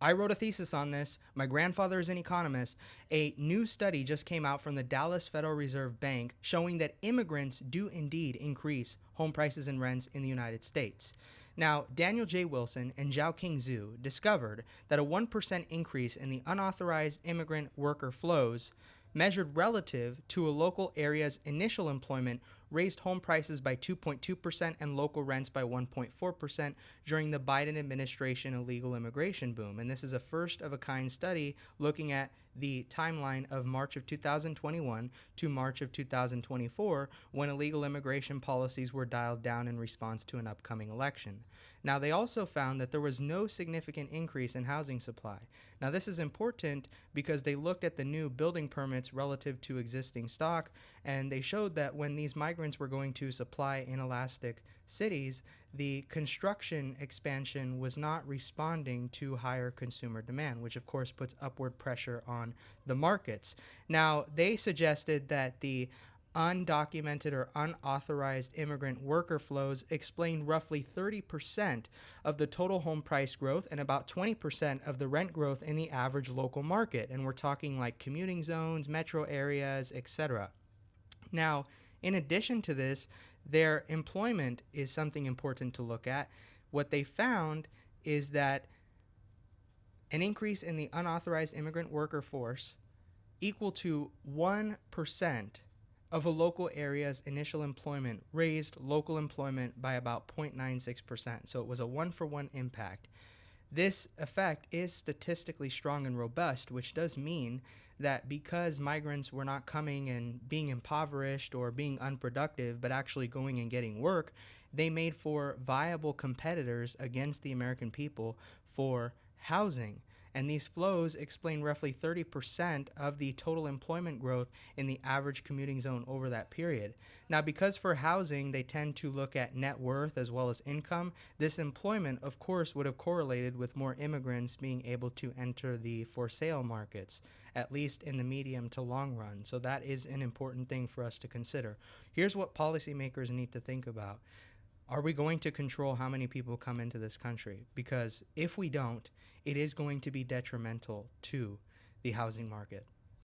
I wrote a thesis on this. My grandfather is an economist. A new study just came out from the Dallas Federal Reserve Bank showing that immigrants do indeed increase home prices and rents in the United States. Now, Daniel J. Wilson and Zhaoqing Zhu discovered that a 1% increase in the unauthorized immigrant worker flows measured relative to a local area's initial employment raised home prices by 2.2% and local rents by 1.4% during the Biden administration illegal immigration boom. And this is a first of a kind study looking at the timeline of March of 2021 to March of 2024 when illegal immigration policies were dialed down in response to an upcoming election. Now, they also found that there was no significant increase in housing supply. Now, this is important because they looked at the new building permits relative to existing stock, and they showed that when these migrants were going to supply inelastic cities, the construction expansion was not responding to higher consumer demand, which of course puts upward pressure on the markets. Now, they suggested that the undocumented or unauthorized immigrant worker flows explain roughly 30% of the total home price growth and about 20% of the rent growth in the average local market. And we're talking like commuting zones, metro areas, etc. Now, in addition to this, their employment is something important to look at. What they found is that an increase in the unauthorized immigrant worker force equal to 1% of a local area's initial employment raised local employment by about 0.96%. So it was a one-for-one impact. This effect is statistically strong and robust, which does mean that because migrants were not coming and being impoverished or being unproductive, but actually going and getting work, they made for viable competitors against the American people for housing. And these flows explain roughly 30% of the total employment growth in the average commuting zone over that period. Now, because for housing, they tend to look at net worth as well as income, this employment, of course, would have correlated with more immigrants being able to enter the for sale markets, at least in the medium to long run. So that is an important thing for us to consider. Here's what policymakers need to think about. Are we going to control how many people come into this country? Because if we don't, it is going to be detrimental to the housing market.